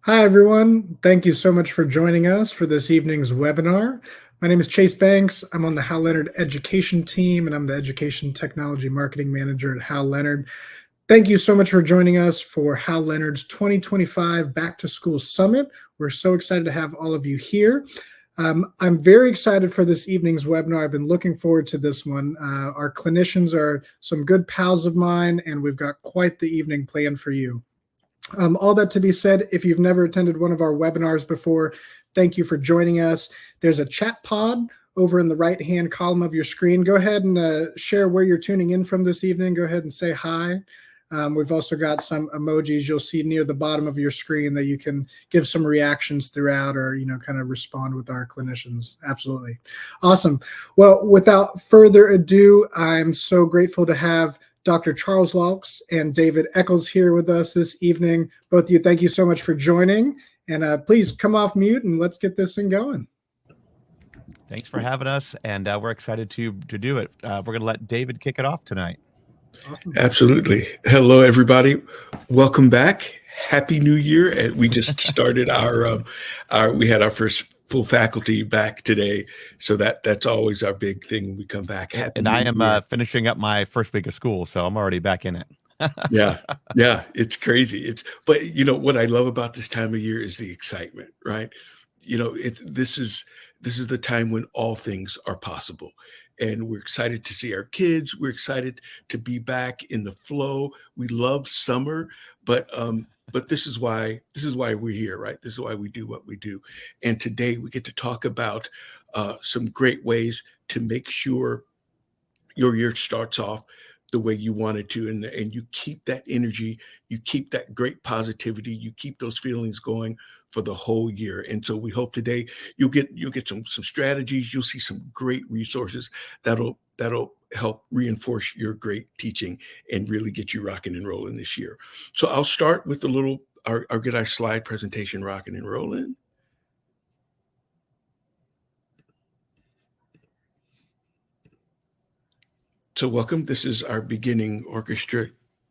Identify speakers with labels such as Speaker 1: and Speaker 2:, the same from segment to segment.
Speaker 1: Hi, everyone. Thank you so much for joining us for this evening's webinar. My name is Chase Banks. I'm on the Hal Leonard Education team, and I'm the Education Technology Marketing Manager at Hal Leonard. Thank you so much for joining us for Hal Leonard's 2025 Back to School Summit. We're so excited to have all of you here. I'm very excited for this evening's webinar. I've been looking forward to this one. Our clinicians are some good pals of mine, and we've got quite the evening planned for you. All that to be said, if you've never attended one of our webinars before, thank you for joining us. There's a chat pod over in the right-hand column of your screen. Go ahead and share where you're tuning in from this evening. Go ahead and say hi. We've also got some emojis you'll see near the bottom of your screen that you can give some reactions throughout or, kind of respond with our clinicians. Absolutely. Awesome. Well, without further ado, I'm so grateful to have Dr. Charles Laux and David Eccles here with us this evening. Both of you, thank you so much for joining. And please come off mute and let's get this thing going.
Speaker 2: Thanks for having us, and we're excited to do it. We're going to let David kick it off tonight.
Speaker 3: Awesome. Absolutely. Hello, everybody. Welcome back. Happy New Year. We just started we had our first full faculty back today. So that's always our big thing when we come back.
Speaker 2: Happy New Year. And I am finishing up my first week of school, so I'm already back in it.
Speaker 3: Yeah, it's crazy. But what I love about this time of year is the excitement, right? This is the time when all things are possible. And we're excited to see our kids. We're excited to be back in the flow. We love summer, but this is why we're here, right? This is why we do what we do. And today we get to talk about some great ways to make sure your year starts off the way you want it to, and you keep that energy, you keep that great positivity, you keep those feelings going for the whole year. And so we hope today you'll get some strategies, you'll see some great resources that'll help reinforce your great teaching and really get you rocking and rolling this year. So I'll start with I'll get our slide presentation rocking and rolling. So welcome. This is our beginning orchestra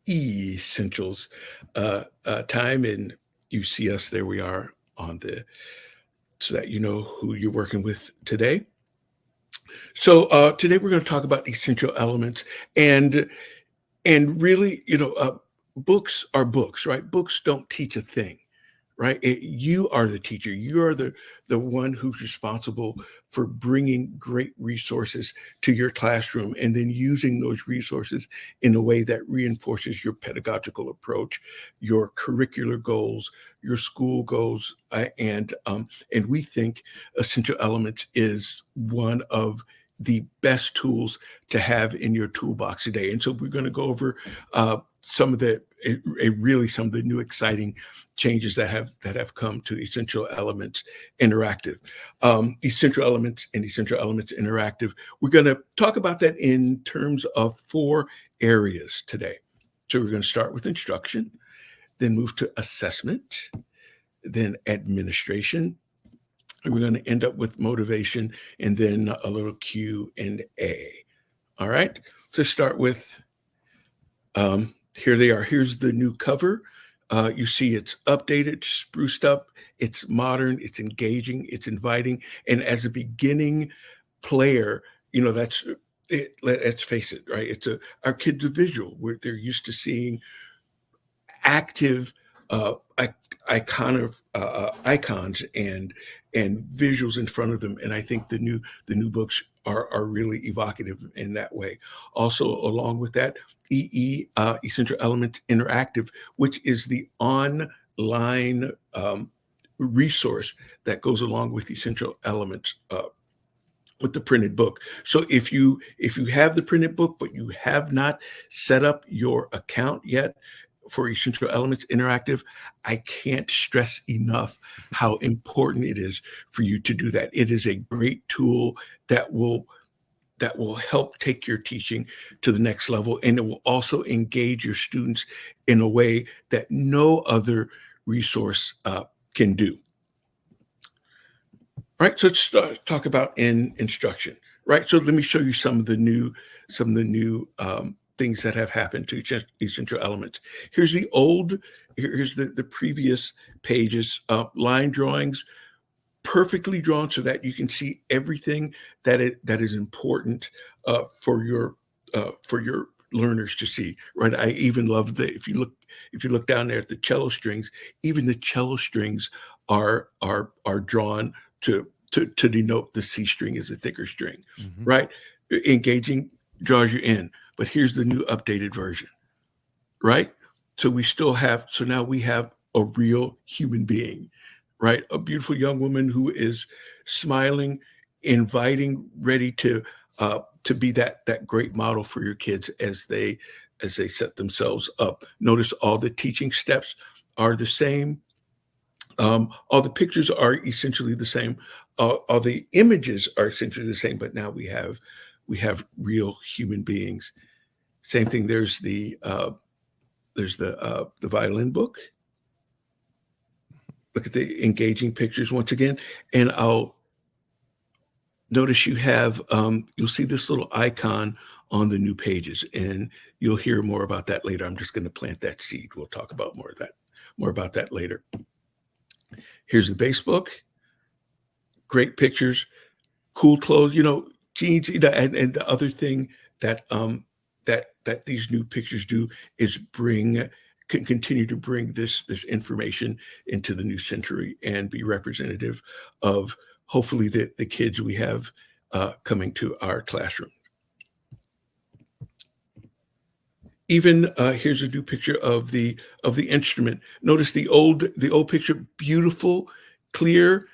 Speaker 3: EEessentials time, and you see us. There we are so that you know who you're working with today. So today we're going to talk about essential elements, and really, books are books, right? Books don't teach a thing. Right? You are the teacher. You are the one who's responsible for bringing great resources to your classroom and then using those resources in a way that reinforces your pedagogical approach, your curricular goals, your school goals. And we think Essential Elements is one of the best tools to have in your toolbox today. And so we're going to go over some of the new exciting changes that have come to Essential Elements Interactive. Essential Elements and Essential Elements Interactive, we're going to talk about that in terms of 4 areas today. So we're going to start with instruction, then move to assessment, then administration, and we're going to end up with motivation, and then a little Q&A. All right, so start with, here they are. Here's the new cover. You see it's updated, spruced up, it's modern, it's engaging, it's inviting. And as a beginning player, that's it. Let's face it, right? Our kids are visual. They're used to seeing active icons and visuals in front of them. And I think the new books are really evocative in that way. Also, along with that, Essential Elements Interactive, which is the online resource that goes along with Essential Elements with the printed book. So if you have the printed book, but you have not set up your account yet for Essential Elements Interactive, I can't stress enough how important it is for you to do that. It is a great tool that will help take your teaching to the next level, and it will also engage your students in a way that no other resource can do. Right, so let's talk about instruction. Right, so let me show you some of the new things that have happened to essential elements. Here's the previous pages, line drawings, perfectly drawn so that you can see everything that is important for your learners to see. Right. I even love if you look down there at the cello strings, even the cello strings are drawn to denote the C string is a thicker string.
Speaker 2: Mm-hmm.
Speaker 3: Right. Engaging draws you in, but here's the new updated version. Right. So now we have a real human being, right? A beautiful young woman who is smiling, inviting, ready to be that great model for your kids as they set themselves up. Notice all the teaching steps are the same. All the pictures are essentially the same. All the images are essentially the same, but now we have real human beings. Same thing. There's the violin book. Look at the engaging pictures once again, and I'll notice you'll see this little icon on the new pages, and you'll hear more about that later. I'm just going to plant that seed. We'll talk about more about that later. Here's the bass book. Great pictures, cool clothes, jeans, and the other thing that these new pictures do is continue to bring this information into the new century and be representative of hopefully the kids we have coming to our classroom. Even here's a new picture of the instrument. Notice the old picture, beautiful, clear,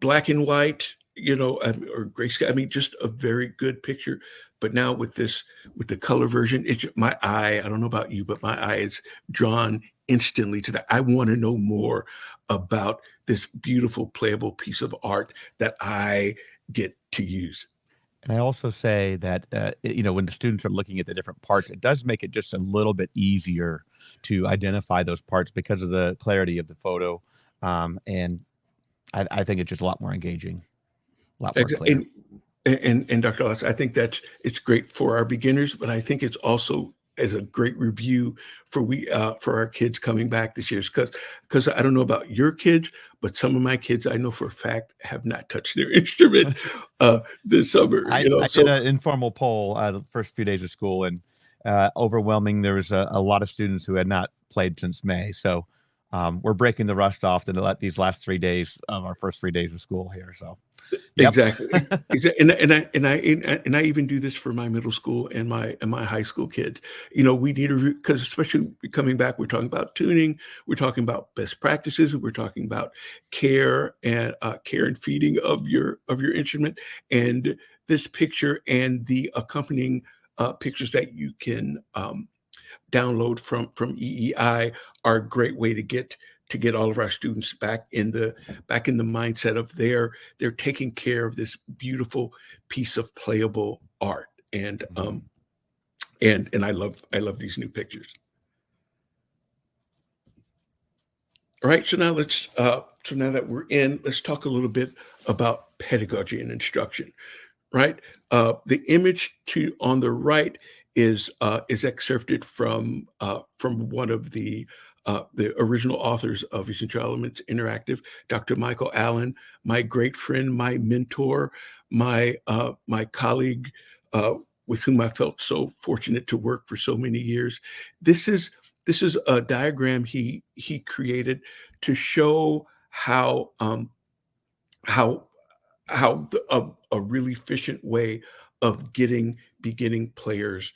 Speaker 3: black and white, or grayscale. I mean, just a very good picture. But now with the color version, my eye, I don't know about you, but my eye is drawn instantly to that. I want to know more about this beautiful playable piece of art that I get to use.
Speaker 2: And I also say that, when the students are looking at the different parts, it does make it just a little bit easier to identify those parts because of the clarity of the photo. And I think it's just a lot more engaging, a lot more clear.
Speaker 3: And Dr. Laux, I think it's great for our beginners, but I think it's also as a great review for our kids coming back this year. Because I don't know about your kids, but some of my kids I know for a fact have not touched their instrument this summer.
Speaker 2: I did an informal poll the first few days of school, and overwhelming. There was a lot of students who had not played since May. So we're breaking the rust off to let these last 3 days of our first 3 days of school here. So yep.
Speaker 3: Exactly. And I even do this for my middle school and my high school kids. We need to, because especially coming back, we're talking about tuning, we're talking about best practices, we're talking about care and feeding of your instrument, and this picture and the accompanying pictures that you can download from EEI are a great way to get all of our students back in the mindset of they're taking care of this beautiful piece of playable art. And I love these new pictures. All right, so now now that we're in, let's talk a little bit about pedagogy and instruction. Right, the image on the right is excerpted from one of the original authors of Essential Elements Interactive, Dr. Michael Allen, my great friend, my mentor, my colleague, with whom I felt so fortunate to work for so many years. This is a diagram he created to show how a really efficient way of getting beginning players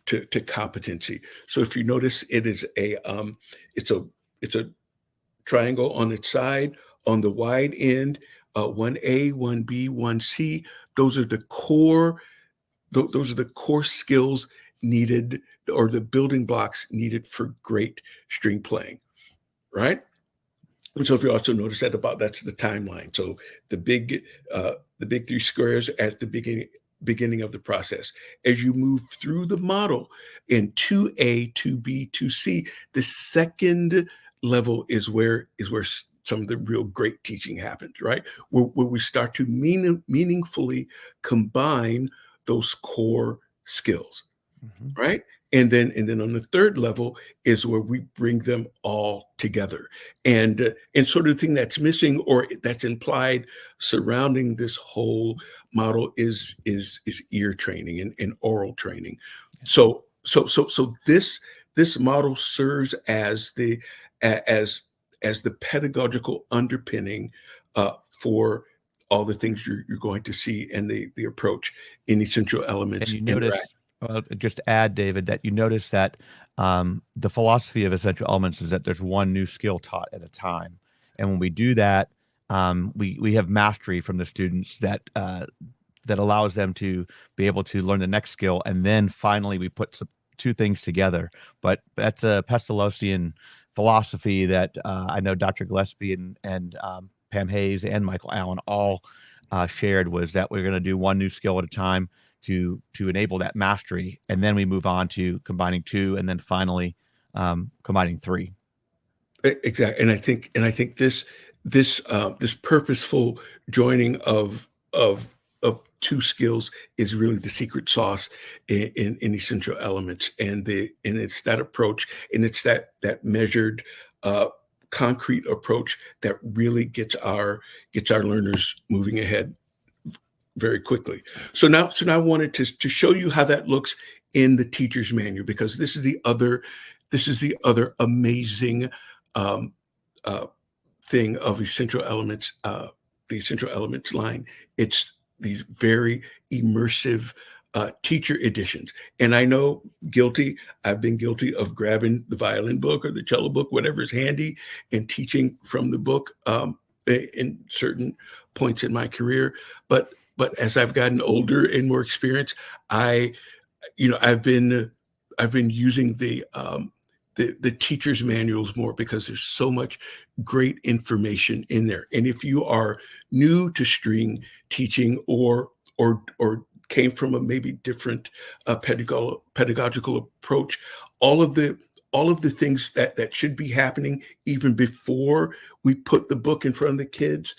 Speaker 3: to competency. So if you notice, it is it's a triangle on its side. On the wide end, 1A, 1B, 1C. Those are the core skills needed, or the building blocks needed for great string playing, right? And so if you also notice that's the timeline. So the big 3 squares at the beginning of the process. As you move through the model in 2A, 2B, 2C, the second level is where some of the real great teaching happens, right? Where we start to meaningfully combine those core skills.
Speaker 2: Mhm.
Speaker 3: right? And then on the third level is where we bring them all together. And sort of the thing that's missing or that's implied surrounding this whole model is ear training and oral training. So this model serves as as the pedagogical underpinning for all the things you're going to see and the approach in essential
Speaker 2: And
Speaker 3: elements
Speaker 2: you
Speaker 3: interact.
Speaker 2: notice, just to add, David, that you notice that the philosophy of essential elements is that there's one new skill taught at a time. And when we do that, we have mastery from the students that allows them to be able to learn the next skill. And then finally, we put two things together. But that's a Pestalozzian philosophy that I know Dr. Gillespie and Pam Hayes and Michael Allen all shared, was that we're going to do one new skill at a time to enable that mastery, and then we move on to combining two, and then finally combining three.
Speaker 3: Exactly. And I think this purposeful joining of two skills is really the secret sauce in essential elements, and it's that approach, and it's that measured concrete approach that really gets our learners moving ahead very quickly. So now I wanted to show you how that looks in the teacher's manual, because this is the other amazing um, uh, thing of essential elements, the essential elements line. It's these very immersive teacher editions. And I know I've been guilty of grabbing the violin book or the cello book, whatever's handy, and teaching from the book in certain points in my career. But as I've gotten older and more experienced, I you know I've been using the teacher's manuals more, because there's so much great information in there. And if you are new to string teaching, or came from a maybe different pedagogical approach, all of the things that should be happening even before we put the book in front of the kids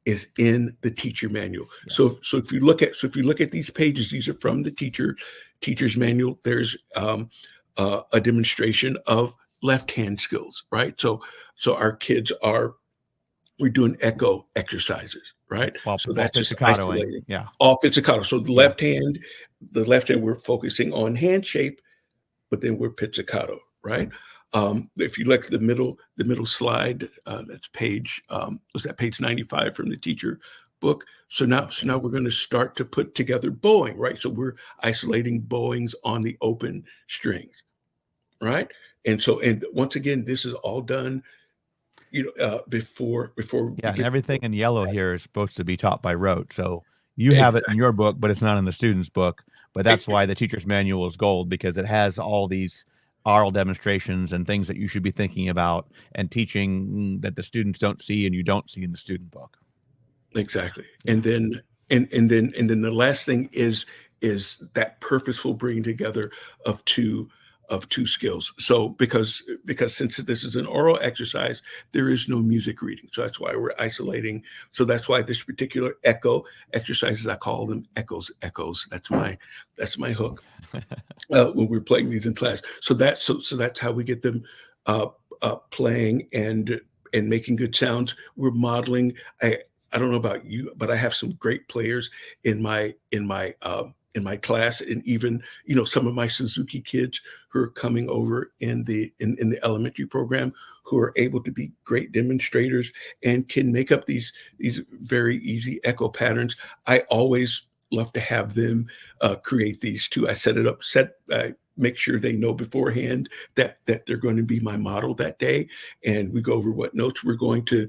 Speaker 3: is in the teacher manual.
Speaker 2: Yeah.
Speaker 3: So if you look at these pages, these are from the teacher's manual. There's a demonstration of left hand skills, right? So our kids we're doing echo exercises, right?
Speaker 2: While
Speaker 3: So
Speaker 2: while
Speaker 3: that's just
Speaker 2: pizzicatoing,
Speaker 3: isolating
Speaker 2: yeah,
Speaker 3: all pizzicato. So the
Speaker 2: yeah.
Speaker 3: left hand we're focusing on hand shape, but then we're pizzicato, right? If you look at the middle slide, that's was that page 95 from the teacher book. So now we're going to start to put together bowing, right? So we're isolating bowings on the open strings, right? And once again, this is all done, before we
Speaker 2: Yeah, and
Speaker 3: get.
Speaker 2: everything in yellow here is supposed to be taught by rote. So you have it in your book, but it's not in the student's book. But that's why the teacher's manual is gold, because it has all these oral demonstrations and things that you should be thinking about and teaching that the students don't see and you don't see in the student book.
Speaker 3: Exactly. And then the last thing is that purposeful bringing together of two skills. So because since this is an oral exercise, there is no music reading. So that's why we're isolating. So that's why this particular echo exercises, I call them echoes. That's my hook when we're playing these in class. So that's how we get them playing and making good sounds. We're modeling. I don't know about you, but I have some great players in my class, and even some of my Suzuki kids who are coming over in the elementary program, who are able to be great demonstrators and can make up these very easy echo patterns. I always love to have them create these too. I set it up, make sure they know beforehand that they're going to be my model that day, and we go over what notes we're going to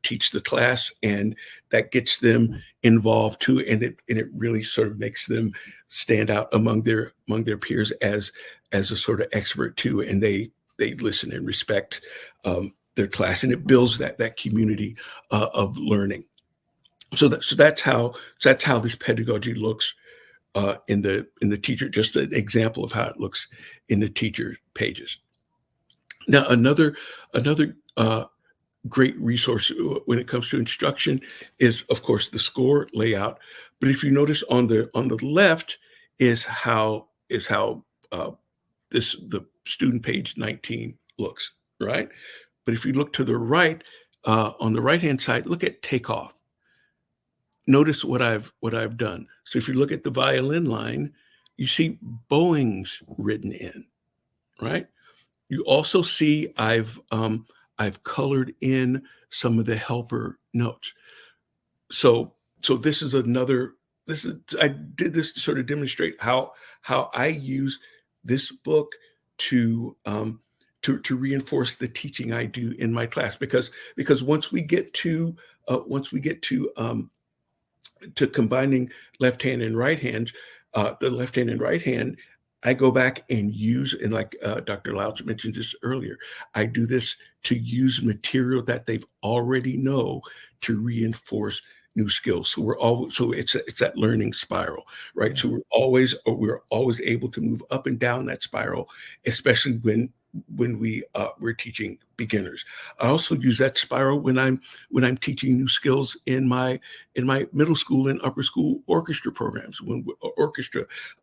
Speaker 3: teach the class, and that gets them involved too, and it really sort of makes them stand out among their peers as a sort of expert too, and they listen and respect their class, and it builds that community of learning. So that's how this pedagogy looks in the teacher. Just an example of how it looks in the teacher pages. Now, another great resource when it comes to instruction is, of course, the score layout. But if you notice on the left is how the student page 19 looks, right? But if you look to the right, on the right-hand side, look at takeoff. Notice what I've done. So if you look at the violin line, you see bowings written in, right? You also see I've colored in some of the helper notes. So this is another. I did this to sort of demonstrate how I use this book to reinforce the teaching I do in my class, because once we get to combining left hand and right hand, the left hand and right hand, I go back and use, and like Dr. Laux mentioned this earlier, I do this to use material that they've already know to reinforce new skills. So it's that learning spiral, right?
Speaker 2: Yeah.
Speaker 3: So we're always able to move up and down that spiral, especially when we're teaching beginners. I also use that spiral when I'm teaching new skills in my middle school and upper school orchestra programs,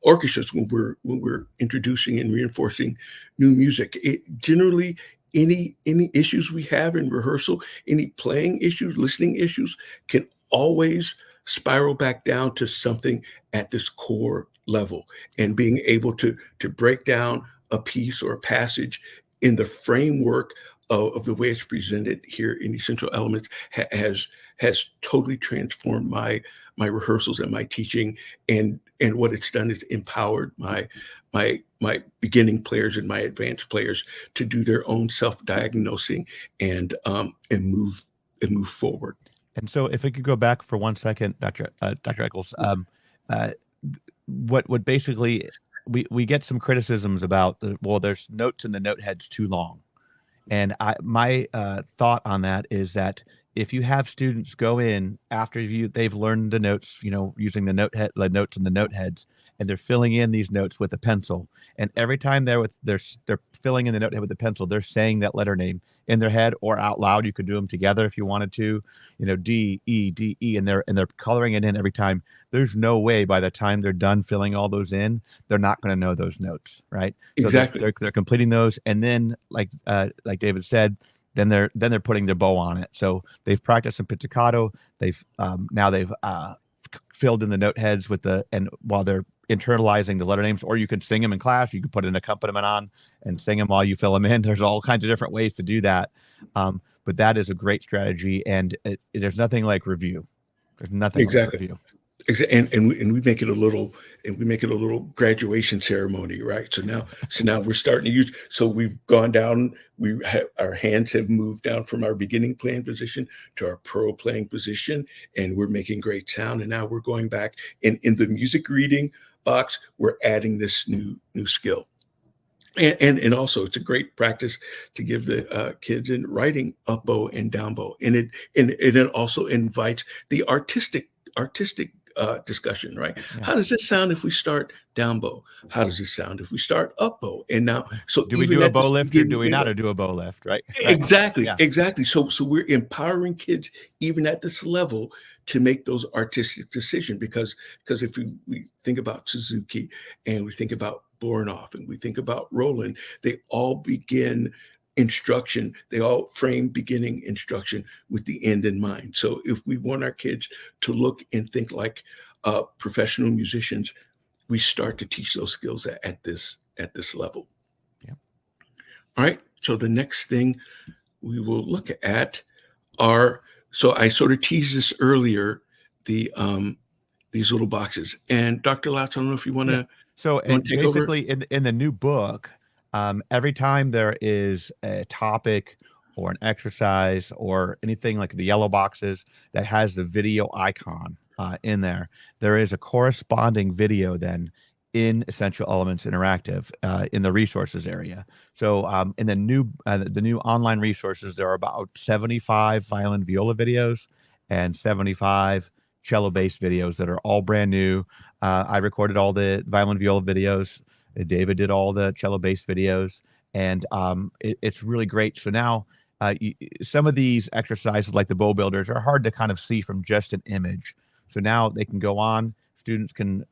Speaker 3: orchestras when we're introducing and reinforcing new music. Generally, any issues we have in rehearsal, any playing issues, listening issues, can always spiral back down to something at this core level, and being able to break down a piece or a passage in the framework of the way it's presented here in Essential Elements has totally transformed my rehearsals and my teaching, and what it's done is empowered my beginning players and my advanced players to do their own self-diagnosing and move forward.
Speaker 2: And so, if we could go back for 1 second, Dr. Eccles, what basically we get some criticisms about there's notes in the note heads too long, and my thought on that is that if you have students go in after they've learned the notes, using the notes in the note heads, and they're filling in these notes with a pencil, and every time they're filling in the note head with a pencil, they're saying that letter name in their head or out loud. You could do them together if you wanted to, D, E, D, E, and they're coloring it in every time. There's no way by the time they're done filling all those in, they're not going to know those notes, right? So
Speaker 3: Exactly.
Speaker 2: they're completing those, and then like David said, then they're putting their bow on it. So they've practiced some pizzicato. They've filled in the note heads while they're internalizing the letter names, or you can sing them in class. You can put an accompaniment on and sing them while you fill them in. There's all kinds of different ways to do that. But that is a great strategy, and there's nothing like review. There's nothing
Speaker 3: Exactly.
Speaker 2: like review.
Speaker 3: And we make it a little graduation ceremony, right? So now we're starting to use. So we've gone down. Our hands have moved down from our beginning playing position to our pro playing position, and we're making great sound. And now we're going back in the music reading box. We're adding this new skill. And also, it's a great practice to give the kids in writing up bow and down bow, and it also invites the artistic discussion, right?
Speaker 2: Yeah.
Speaker 3: How does this sound if we start down bow? How does this sound if we start up bow? And now, so
Speaker 2: do we
Speaker 3: even
Speaker 2: do a
Speaker 3: at this
Speaker 2: bow lift or
Speaker 3: beginning,
Speaker 2: do we not do a bow lift, right?
Speaker 3: Exactly,
Speaker 2: Yeah.
Speaker 3: exactly. So we're empowering kids even at this level to make those artistic decisions, because if we think about Suzuki and we think about Bornoff and we think about Roland, they all begin instruction. They all frame beginning instruction with the end in mind. So if we want our kids to look and think like professional musicians, we start to teach those skills at this level.
Speaker 2: Yeah.
Speaker 3: All right. So the next thing we will look at are, so I sort of teased this earlier, these little boxes. And Dr. Laux, I don't know if you want to.
Speaker 2: So
Speaker 3: and
Speaker 2: basically, in the new book, every time there is a topic or an exercise or anything like the yellow boxes that has the video icon in there, there is a corresponding video then in Essential Elements Interactive in the resources area. So in the new online resources, there are about 75 violin viola videos and 75 cello bass videos that are all brand new. I recorded all the violin viola videos. David did all the cello bass videos, and it's really great. So now some of these exercises like the bow builders are hard to kind of see from just an image. So now they can go on, students can,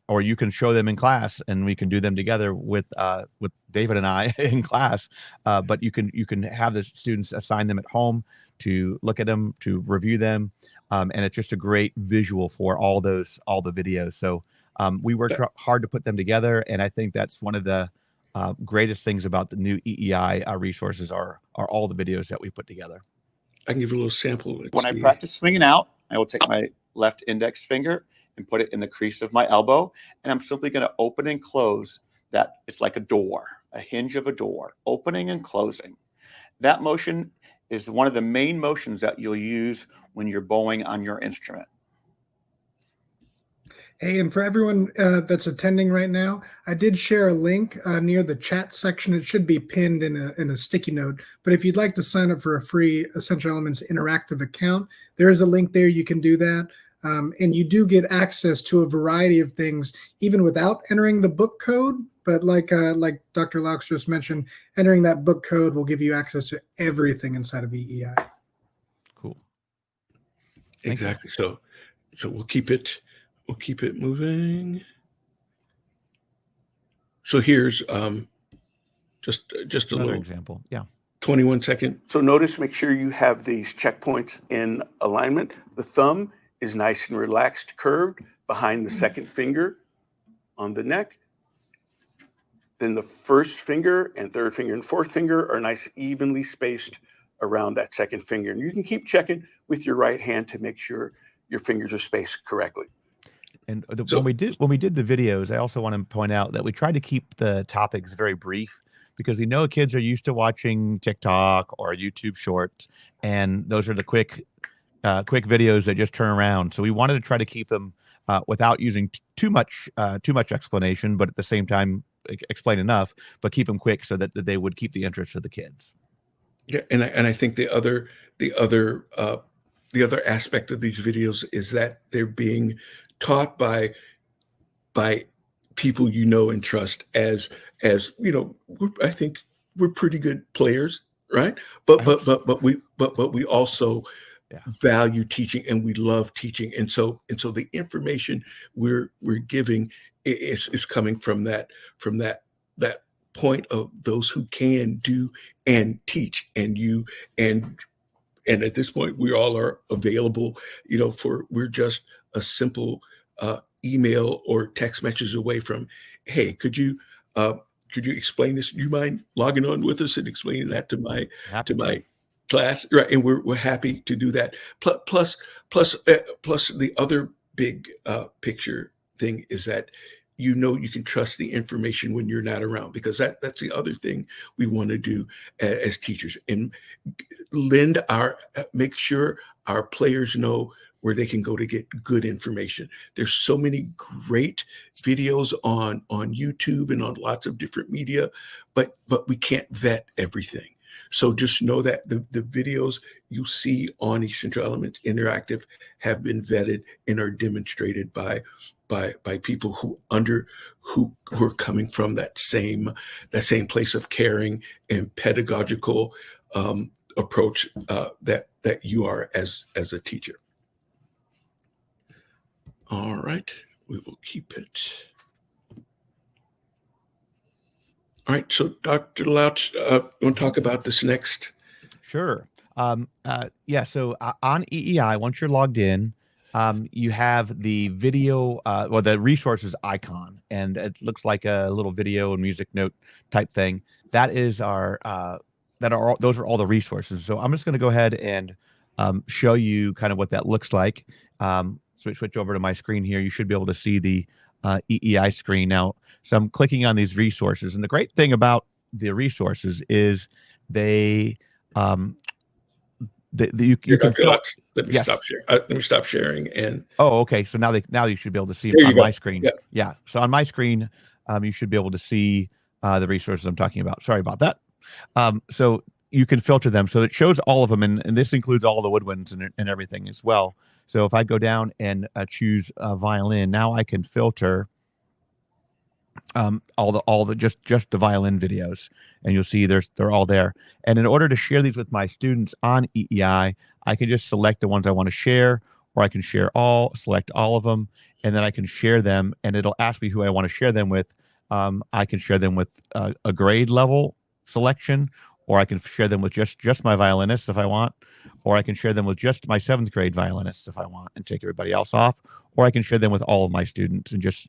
Speaker 2: or you can show them in class, and we can do them together with David and I in class. But you can have the students assign them at home to look at them, to review them, and it's just a great visual for all the videos. So we worked hard to put them together, and I think that's one of the greatest things about the new EEI resources are all the videos that we put together.
Speaker 3: I can give you a little sample.
Speaker 4: When I practice swinging out, I will take my left index finger and put it in the crease of my elbow, and I'm simply going to open and close that. It's like a door, a hinge of a door, opening and closing. That motion is one of the main motions that you'll use when you're bowing on your instrument.
Speaker 1: Hey, and for everyone that's attending right now, I did share a link near the chat section. It should be pinned in a sticky note. But if you'd like to sign up for a free Essential Elements interactive account, there is a link there. You can do that. And you do get access to a variety of things, even without entering the book code. But like Dr. Laux just mentioned, entering that book code will give you access to everything inside of EEI.
Speaker 2: Cool.
Speaker 3: Exactly. So we'll keep it moving. So here's just a
Speaker 2: Another
Speaker 3: little
Speaker 2: example. Yeah.
Speaker 3: 21 second. So notice, make sure you have these checkpoints in alignment. The thumb is nice and relaxed, curved behind the second finger on the neck. Then the first finger and third finger and fourth finger are nice, evenly spaced around that second finger. And you can keep checking with your right hand to make sure your fingers are spaced correctly.
Speaker 2: And when we did the videos, I also want to point out that we tried to keep the topics very brief, because we know kids are used to watching TikTok or YouTube Shorts, and those are the quick videos that just turn around. So we wanted to try to keep them without using too much explanation, but at the same time explain enough, but keep them quick so that they would keep the interest of the kids.
Speaker 3: Yeah, and I think the other aspect of these videos is that they're being taught by people you know and trust. As you know, I think we're pretty good players, right? But we also value teaching, and we love teaching, and so the information we're giving is coming from that point of those who can do and teach, and at this point we all are available. We're just a simple email or text message away from, hey, could you explain this? Do you mind logging on with us and explaining that to my class? Right, and we're happy to do that. Plus the other big picture thing is that you can trust the information when you're not around, because that's the other thing we want to do as teachers, and make sure our players know where they can go to get good information. There's so many great videos on YouTube and on lots of different media, but we can't vet everything. So just know that the videos you see on Essential Elements Interactive have been vetted and are demonstrated by people who are coming from that same place of caring and pedagogical approach that you are as a teacher. All right, we will keep it. All right, so Dr. Laux, want to talk about this next?
Speaker 2: Sure. So on EEI, once you're logged in, you have the video, the resources icon, and it looks like a little video and music note type thing. That is those are all the resources. So I'm just going to go ahead and show you kind of what that looks like. Switch over to my screen here. You should be able to see the EEI screen now. So I'm clicking on these resources, and the great thing about the resources is you can.
Speaker 3: Let me stop sharing. Let me stop sharing. And
Speaker 2: okay. So now you should be able to see it on my screen. Yeah. So on my screen, you should be able to see the resources I'm talking about. Sorry about that. So you can filter them, so it shows all of them, and this includes all the woodwinds and everything as well. So if I go down and choose violin, now I can filter all the just the violin videos, and you'll see they're all there. And in order to share these with my students on EEI, I can just select the ones I want to share, or I can share all, select all of them, and then I can share them, and it'll ask me who I want to share them with. I can share them with a grade level selection, or I can share them with just my violinists if I want, or I can share them with just my 7th grade violinists if I want and take everybody else off, or I can share them with all of my students and just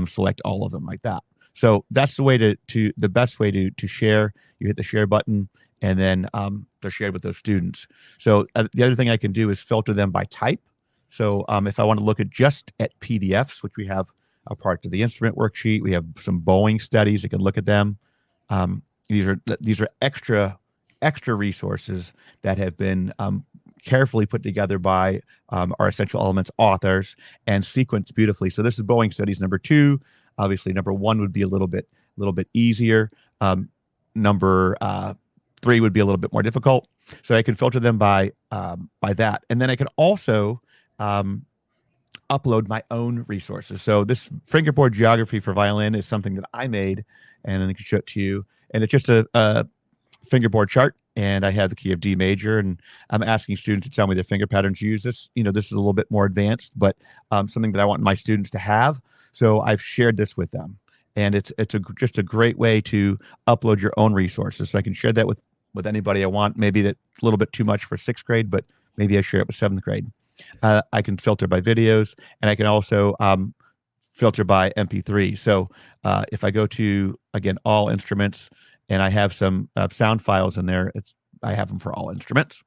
Speaker 2: select all of them like that. So that's the way the best way to share. You hit the share button, and then they're shared with those students. So the other thing I can do is filter them by type. So if I want to look at PDFs, which we have a part of the instrument worksheet, we have some bowing studies. You can look at them. These are extra resources that have been carefully put together by our Essential Elements authors and sequenced beautifully. So this is bowing studies number 2. Obviously, number 1 would be a little bit easier. Number 3 would be a little bit more difficult. So I can filter them by that, and then I can also upload my own resources. So this fingerboard geography for violin is something that I made, and I can show it to you. And it's just a fingerboard chart, and I have the key of D major, and I'm asking students to tell me their finger patterns use this. This is a little bit more advanced, but something that I want my students to have. So I've shared this with them, and it's just a great way to upload your own resources. So I can share that with anybody I want. Maybe that's a little bit too much for 6th grade, but maybe I share it with 7th grade. I can filter by videos, and I can also filter by MP3. So if I go to, again, all instruments, and I have some sound files in there, I have them for all instruments.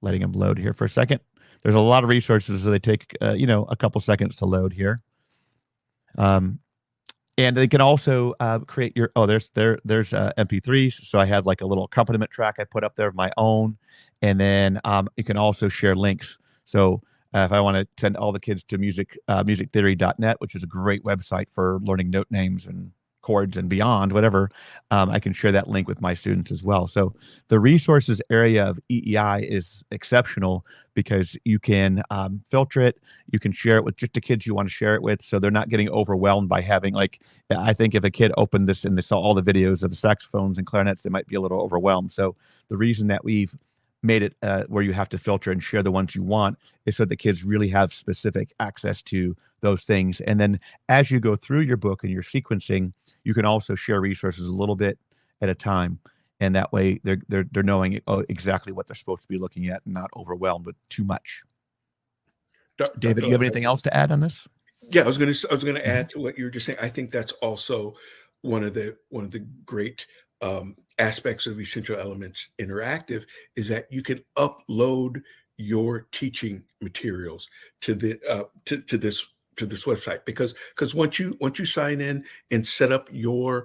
Speaker 2: Letting them load here for a second. There's a lot of resources, so they take a couple seconds to load here. And they can also create your there's MP3s. So I have like a little accompaniment track I put up there of my own, and then you can also share links. So if I want to send all the kids to musictheory.net, which is a great website for learning note names and chords and beyond, whatever, I can share that link with my students as well. So the resources area of EEI is exceptional because you can filter it. You can share it with just the kids you want to share it with, so they're not getting overwhelmed by having, like, I think if a kid opened this and they saw all the videos of the saxophones and clarinets, they might be a little overwhelmed. So the reason that we've made it where you have to filter and share the ones you want is so the kids really have specific access to those things. And then as you go through your book and your sequencing, you can also share resources a little bit at a time, and that way they're knowing exactly what they're supposed to be looking at and not overwhelmed with too much. David, do you have anything else to add on this?
Speaker 3: Yeah, I was going to add to what you were just saying. I think that's also one of the great aspects of Essential Elements Interactive is that you can upload your teaching materials to the to this website, because once you sign in and set up your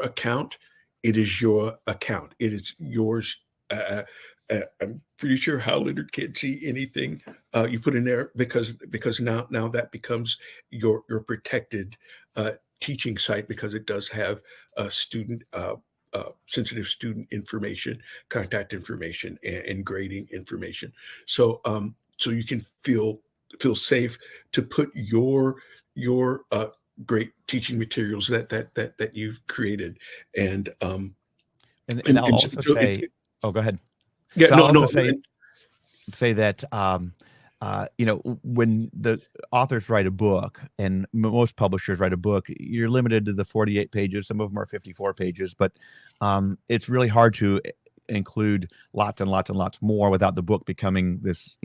Speaker 3: account, it is your account. It is yours. I'm pretty sure Hal Leonard can't see anything you put in there because now that becomes your protected teaching site, because it does have student sensitive student information, contact information, and grading information. So so you can feel safe to put your great teaching materials that you've creaed. And
Speaker 2: I'll also say, go ahead.
Speaker 3: Yeah,
Speaker 2: so
Speaker 3: no,
Speaker 2: say that when the authors write a book, and most publishers write a book, you're limited to the 48 pages. Some of them are 54 pages, but it's really hard to include lots and lots and lots more without the book becoming this,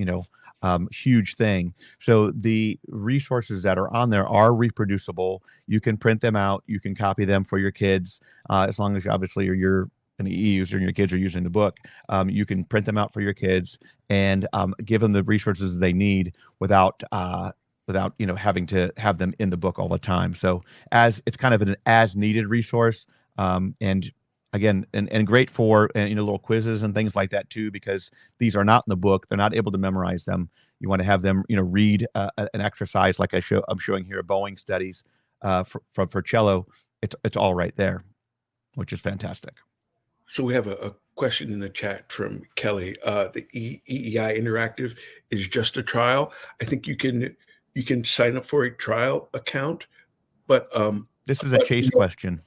Speaker 2: huge thing. So the resources that are on there are reproducible. You can print them out. You can copy them for your kids, as long as obviously you're an EE user and your kids are using the book. You can print them out for your kids and give them the resources they need without having to have them in the book all the time. So as it's kind of an as needed resource, and again, and great for little quizzes and things like that too, because these are not in the book. They're not able to memorize them. You want to have them read an exercise like I'm showing here, bowing studies for cello. It's all right there, which is fantastic.
Speaker 3: So we have a question in the chat from Kelly. The EEI Interactive is just a trial. I think you can sign up for a trial account, but
Speaker 2: this is a Chase question.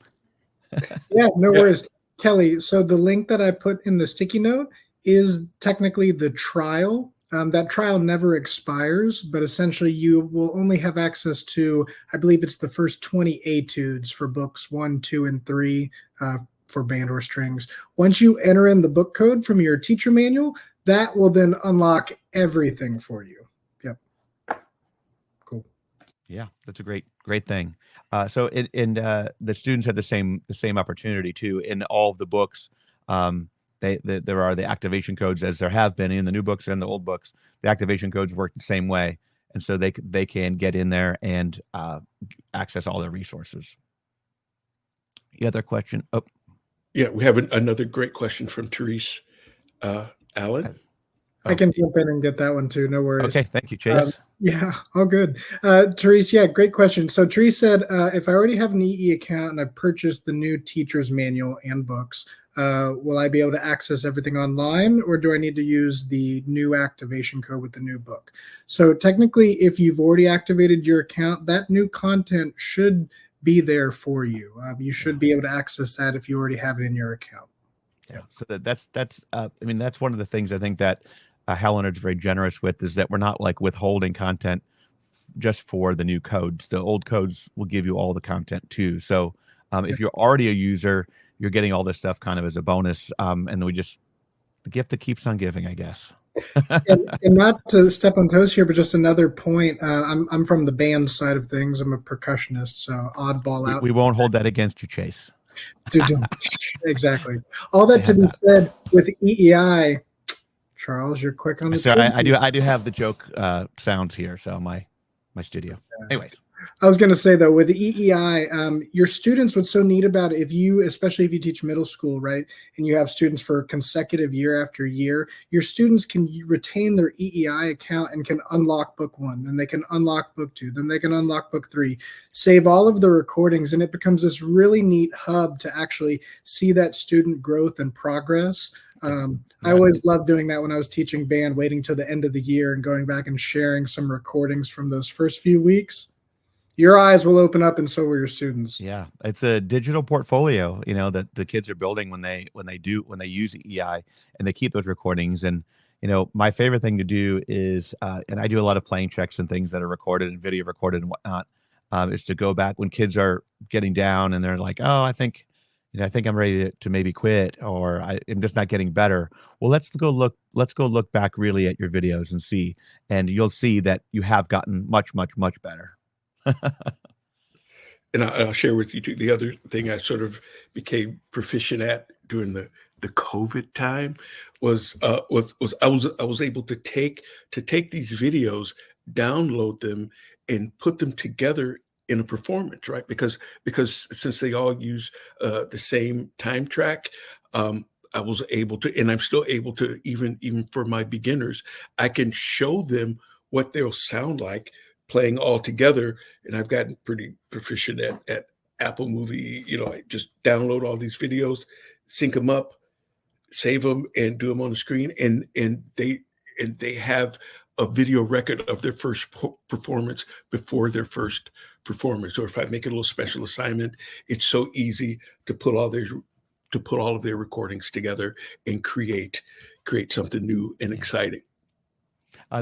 Speaker 1: Yeah, no worries, Kelly. So the link that I put in the sticky note is technically the trial That trial never expires, but essentially you will only have access to, I believe it's the first 20 etudes for books 1, 2, and 3 for band or strings. Once you enter in the book code from your teacher manual, that will then unlock everything for you. Yep. Cool.
Speaker 2: Yeah, that's a great thing. So the students have the same opportunity too in all of the books. There are the activation codes, as there have been in the new books and the old books. The activation codes work the same way, and so they can get in there and access all their resources. The other question? Oh,
Speaker 3: yeah, we have another great question from Therese. Alan?
Speaker 1: I can jump in and get that one too. No worries.
Speaker 2: Okay, thank you, Chase.
Speaker 1: Yeah, all good. Therese, yeah, great question. So Therese said, if I already have an EE account and I purchased the new teacher's manual and books, will I be able to access everything online, or do I need to use the new activation code with the new book? So technically, if you've already activated your account, that new content should be there for you. You should be able to access that if you already have it in your account.
Speaker 2: Yeah. So that's I mean, that's one of the things I think that Hal Leonard's very generous with, is that we're not like withholding content just for the new codes. The old codes will give you all the content too. So if you're already a user, you're getting all this stuff kind of as a bonus. And then the gift that keeps on giving, I guess.
Speaker 1: and not to step on toes here, but just another point. I'm from the band side of things. I'm a percussionist, so oddball out.
Speaker 2: We won't hold that against you, Chase.
Speaker 1: Exactly. All that to be said, with EEI, Charles, you're quick on the.
Speaker 2: So I do have the joke sounds here. So my studio. Anyways.
Speaker 1: I was going to say, though, with the EEI, your students, what's so neat about it, especially if you teach middle school, right, and you have students for consecutive year after year, your students can retain their EEI account and can unlock book 1, then they can unlock book 2, then they can unlock book 3, save all of the recordings, and it becomes this really neat hub to actually see that student growth and progress. I always loved doing that when I was teaching band, waiting till the end of the year and going back and sharing some recordings from those first few weeks. Your eyes will open up, and so will your students.
Speaker 2: Yeah, it's a digital portfolio, that the kids are building when they use EI, and they keep those recordings. And my favorite thing to do is, and I do a lot of playing checks and things that are recorded and video recorded and whatnot, is to go back when kids are getting down and they're like, oh, I think I'm ready to maybe quit, or I'm just not getting better. Well, let's go look back really at your videos and see, and you'll see that you have gotten much, much, much better.
Speaker 3: And I'll share with you too, the other thing I sort of became proficient at during the COVID time was I was able to take these videos, download them, and put them together in a performance, right? Because since they all use the same time track, I was able to, and I'm still able to, even for my beginners, I can show them what they'll sound like playing all together. And I've gotten pretty proficient at Apple Movie. I just download all these videos, sync them up, save them, and do them on the screen. And they have a video record of their first performance before their first performance. Or if I make a little special assignment, it's so easy to put all of their recordings together and create something new and exciting.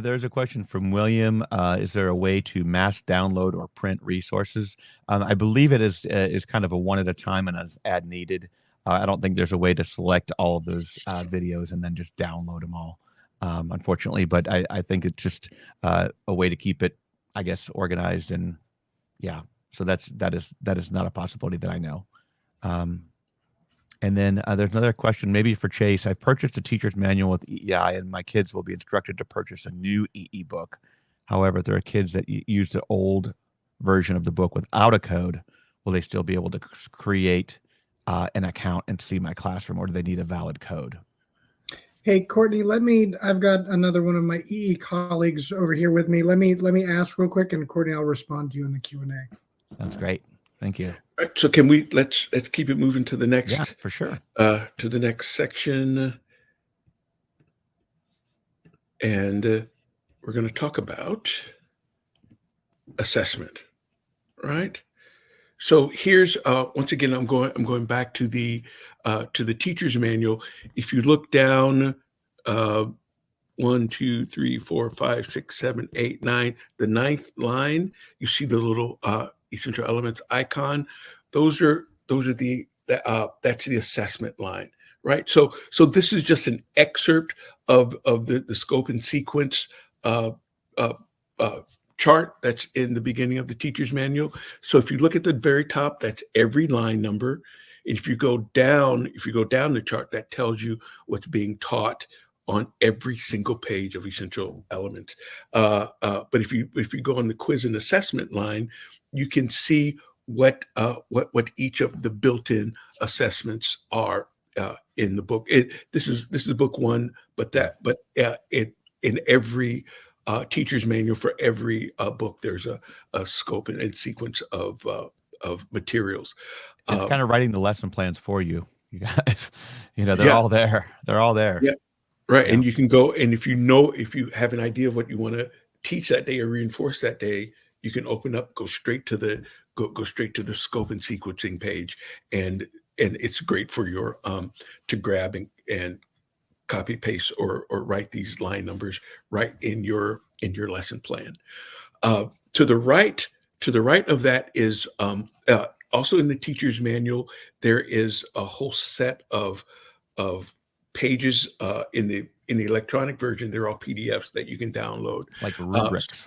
Speaker 2: There's a question from William. Is there a way to mass download or print resources? I believe it is kind of a one at a time and as needed. I don't think there's a way to select all of those videos and then just download them all, unfortunately. But I think it's just a way to keep it, I guess, organized. And yeah, so that is not a possibility that I know. And then there's another question, maybe for Chase. I purchased a teacher's manual with EEI, and my kids will be instructed to purchase a new EE book. However, there are kids that use the old version of the book without a code. Will they still be able to create an account and see my classroom, or do they need a valid code?
Speaker 1: Hey, Courtney, I've got another one of my EE colleagues over here with me. Let me ask real quick, and Courtney, I'll respond to you in the Q&A.
Speaker 2: That's great. Thank you.
Speaker 3: All right, so let's keep it moving to the next.
Speaker 2: Yeah, for sure.
Speaker 3: To the next section, and we're going to talk about assessment, right? So here's once again, I'm going back to the teacher's manual. If you look down, one 1, 2, 3, 4, 5, 6, 7, 8, 9. The ninth line, you see the little essential elements icon. Those are that's the assessment line, right? So this is just an excerpt of the scope and sequence uh, uh, chart that's in the beginning of the teacher's manual. So if you look at the very top, that's every line number. If you go down the chart, that tells you what's being taught on every single page of essential elements. But if you go on the quiz and assessment line, you can see what each of the built-in assessments are in the book. This is book one, but in every teacher's manual for every book, there's a scope and sequence of materials.
Speaker 2: It's kind of writing the lesson plans for you, you guys. They're
Speaker 3: Yeah.
Speaker 2: all there. They're all there.
Speaker 3: Yeah. Right.
Speaker 2: Yeah.
Speaker 3: And you can go, and if you have an idea of what you want to teach that day or reinforce that day, you can open up, go straight to the scope and sequencing page, and it's great for your to grab and copy paste or write these line numbers right in your lesson plan. To the right of that is also in the teacher's manual. There is a whole set of pages in the electronic version. They're all PDFs that you can download,
Speaker 2: like rubrics.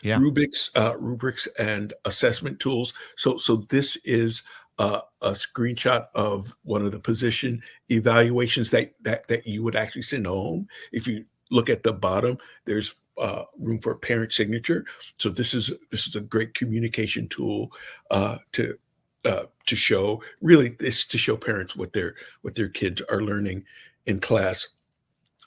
Speaker 3: Yeah. Rubrics and assessment tools. So this is a screenshot of one of the position evaluations that you would actually send home. If you look at the bottom, there's room for a parent signature. So this is a great communication tool to show parents what their kids are learning in class.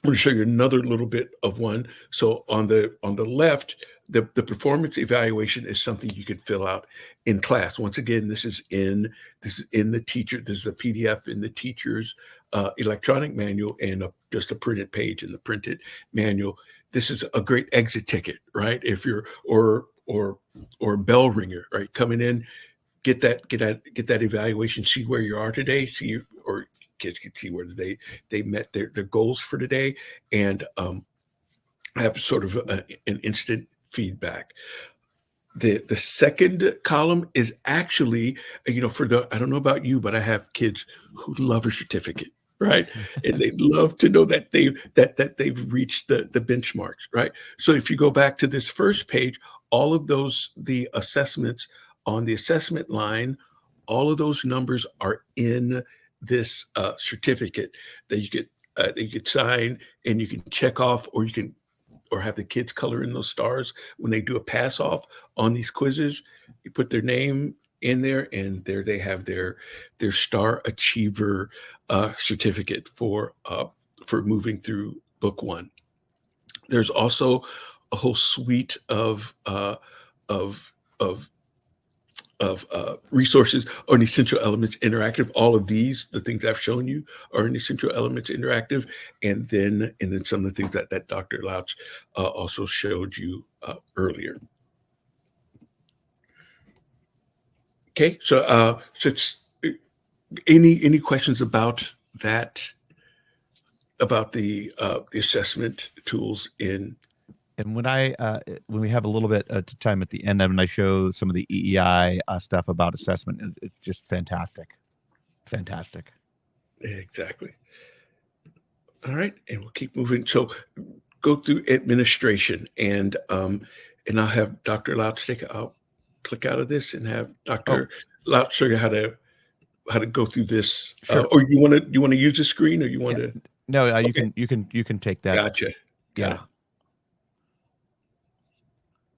Speaker 3: I'm going to show you another little bit of one. So on the left, the performance evaluation is something you could fill out in class. Once again, this is in the teacher. This is a PDF in the teacher's electronic manual and just a printed page in the printed manual. This is a great exit ticket, right? If you're or bell ringer, right? Coming in, get that evaluation, see where you are today, or kids can see where they met their goals for today, and have sort of an instant feedback. The second column is actually, I don't know about you, but I have kids who love a certificate, right? And they love to know that they've reached the benchmarks, right? So if you go back to this first page, all of the assessments on the assessment line, all of those numbers are in this certificate that you could sign, and you can check off, or have the kids color in those stars when they do a pass off on these quizzes. You put their name in there, and there they have their Star Achiever certificate for moving through book one. There's also a whole suite of resources on Essential Elements Interactive. All of these, the things I've shown you, are in Essential Elements Interactive, and then some of the things that Dr. Laux also showed you earlier. Okay, so it's any questions about that, about the assessment tools in?
Speaker 2: And when we have a little bit of time at the end, and I show some of the EEI stuff about assessment, it's just fantastic.
Speaker 3: Exactly. All right, and we'll keep moving. So go through administration, and I'll have Dr. Laux I'll click out of this and have Dr. Laux show you how to go through this.
Speaker 2: Sure.
Speaker 3: Or you want to use the screen, or you want to?
Speaker 2: No,
Speaker 3: Okay.
Speaker 2: you can take that.
Speaker 3: Gotcha.
Speaker 2: Yeah.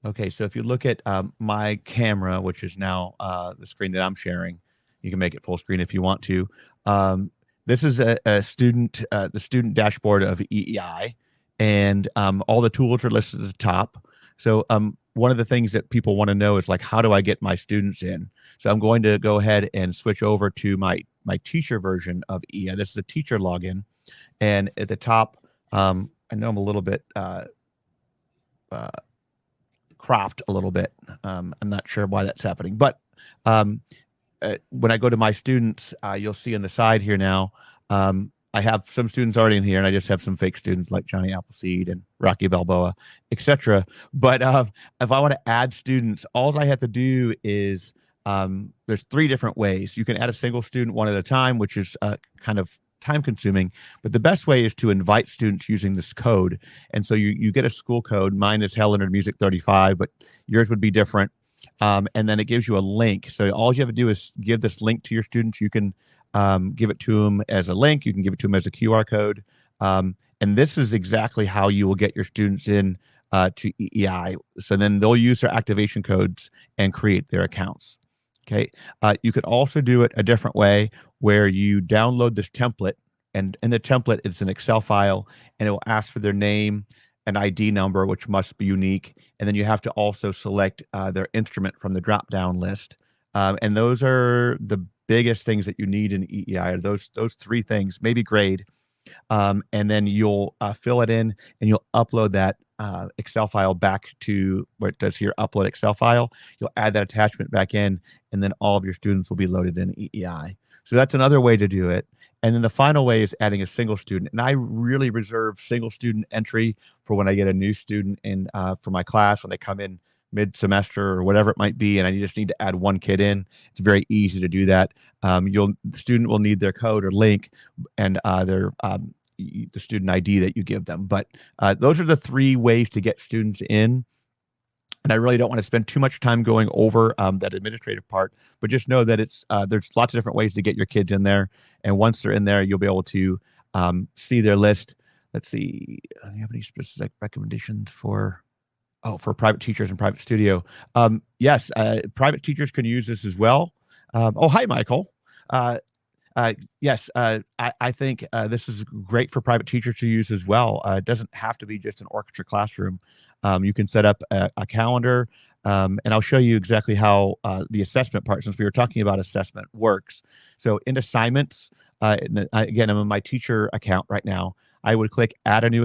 Speaker 2: Okay, so if you look at my camera, which is now the screen that I'm sharing, you can make it full screen if you want to. This is the student dashboard of EEI, and all the tools are listed at the top. So one of the things that people want to know is, like, how do I get my students in? So I'm going to go ahead and switch over to my teacher version of EEI. This is a teacher login, and at the top, I know I'm a little bit cropped a little bit. I'm not sure why that's happening, but when I go to my students, you'll see on the side here now, I have some students already in here, and I just have some fake students like Johnny Appleseed and Rocky Balboa, etc. But if I want to add students, all I have to do is there's 3 different ways. You can add a single student one at a time, which is kind of time consuming, but the best way is to invite students using this code. And so you get a school code. Mine is Hal Leonard Music 35, but yours would be different. And then it gives you a link. So all you have to do is give this link to your students. You can give it to them as a link. You can give it to them as a QR code. And this is exactly how you will get your students in to EEI. So then they'll use their activation codes and create their accounts. Okay. You could also do it a different way where you download this template, and in the template, it's an Excel file, and it will ask for their name, an ID number, which must be unique. And then you have to also select their instrument from the drop-down list. And those are the biggest things that you need in EEI, are those 3 things, maybe grade. And then you'll fill it in, and you'll upload that Excel file back to where it does here, upload Excel file. You'll add that attachment back in, and then all of your students will be loaded in EEI. So that's another way to do it. And then the final way is adding a single student. And I really reserve single student entry for when I get a new student in for my class, when they come in mid-semester or whatever it might be, and I just need to add 1 kid in. It's very easy to do that. The student will need their code or link and their the student ID that you give them. But those are the 3 ways to get students in. And I really don't want to spend too much time going over that administrative part, but just know that it's there's lots of different ways to get your kids in there. And once they're in there, you'll be able to see their list. Let's see, do you have any specific recommendations for private teachers and private studio? Yes, private teachers can use this as well. Hi, Michael. Yes, I think this is great for private teachers to use as well. It doesn't have to be just an orchestra classroom. You can set up a calendar, and I'll show you exactly how the assessment part, since we were talking about assessment, works. So in assignments, again, I'm in my teacher account right now. I would click add a new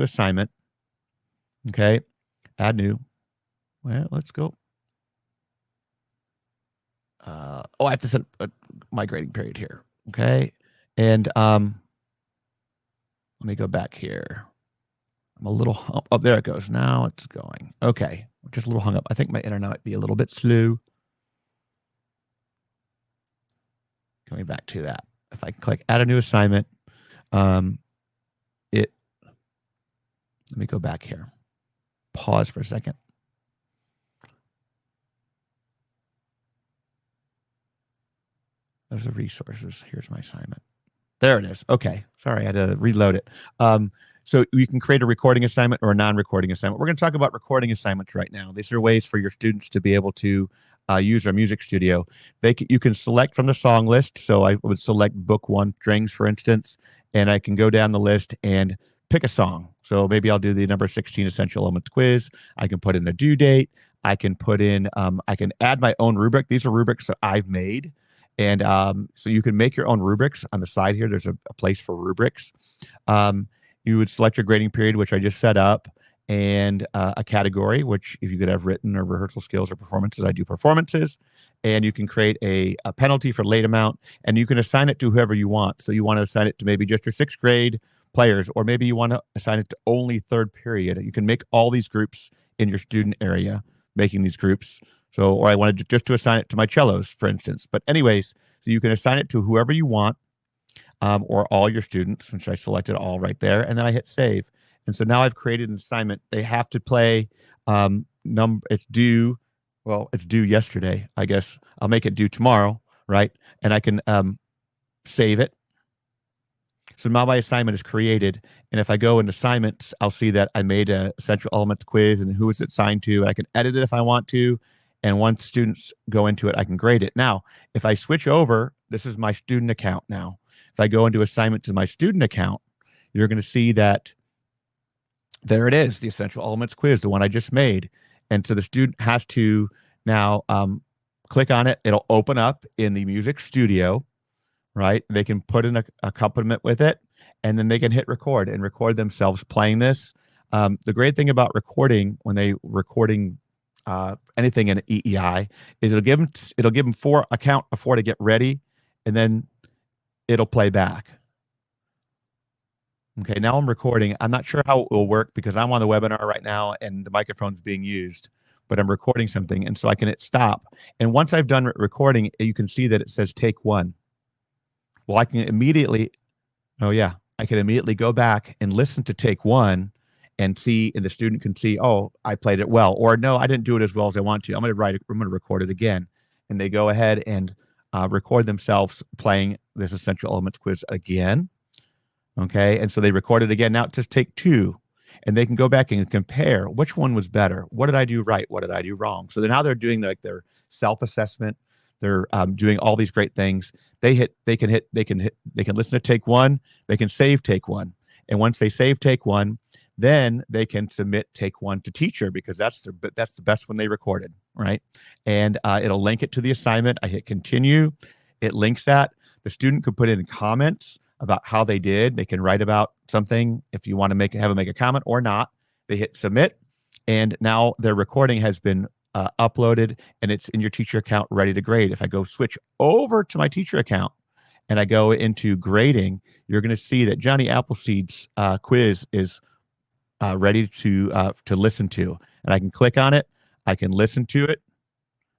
Speaker 2: assignment. Okay, add new. Well, let's go. I have to set my grading period here. Okay. And let me go back here. I'm a little oh, there it goes. Now it's going. Okay. Just a little hung up. I think my internet might be a little bit slow. Coming back to that. If I click add a new assignment, let me go back here. Pause for a second. There's the resources. Here's my assignment. There it is. Okay. Sorry, I had to reload it. So you can create a recording assignment or a non-recording assignment. We're going to talk about recording assignments right now. These are ways for your students to be able to use our music studio. You can select from the song list. So I would select book 1 strings, for instance, and I can go down the list and pick a song. So maybe I'll do the number 16 Essential Elements quiz. I can put in a due date. I can put in, I can add my own rubric. These are rubrics that I've made. And so you can make your own rubrics. On the side here, there's a place for rubrics. You would select your grading period, which I just set up, and a category, which if you could have written or rehearsal skills or performances, I do performances. And you can create a penalty for late amount, and you can assign it to whoever you want. So you want to assign it to maybe just your 6th grade players, or maybe you want to assign it to only 3rd period. You can make all these groups in your student area, making these groups. So, or I wanted just to assign it to my cellos, for instance. But anyways, so you can assign it to whoever you want, or all your students, which I selected all right there. And then I hit save. And so now I've created an assignment. They have to play, it's due yesterday. I guess I'll make it due tomorrow, right? And I can save it. So now my assignment is created. And if I go in assignments, I'll see that I made a Essential Elements quiz and who is it assigned to. I can edit it if I want to. And once students go into it, I can grade it. Now, if I switch over, this is my student account now. If I go into assignment to my student account, you're going to see that there it is, the Essential Elements quiz, the one I just made. And so the student has to now click on it. It'll open up in the music studio, right? They can put in a accompaniment with it, and then they can hit record and record themselves playing this. The great thing about recording, when they recording anything in EEI, is it'll give them a count of 4 to get ready, and then it'll play back. Okay, now I'm recording. I'm not sure how it will work because I'm on the webinar right now and the microphone's being used, but I'm recording something. And so I can hit stop. And once I've done recording, you can see that it says take one. Well, I can immediately, oh yeah, I can immediately go back and listen to take one and see, and the student can see, oh, I played it well, or no, I didn't do it as well as I want to. I'm going to record it again. And they go ahead and record themselves playing this essential elements quiz again. Okay. And so they record it again. Now just take two, and they can go back and compare which one was better. What did I do right? What did I do wrong? So now they're doing like their self-assessment. They're doing all these great things. They can listen to take one. They can save take one. And once they save take one, then they can submit take one to teacher, because that's the best one they recorded, right? And it'll link it to the assignment. I hit continue. It links that. The student could put in comments about how they did. They can write about something if you want to have them make a comment or not. They hit submit, and now their recording has been uploaded, and it's in your teacher account ready to grade. If I go switch over to my teacher account and I go into grading, you're going to see that Johnny Appleseed's quiz is ready to listen to, and I can click on it. I can listen to it.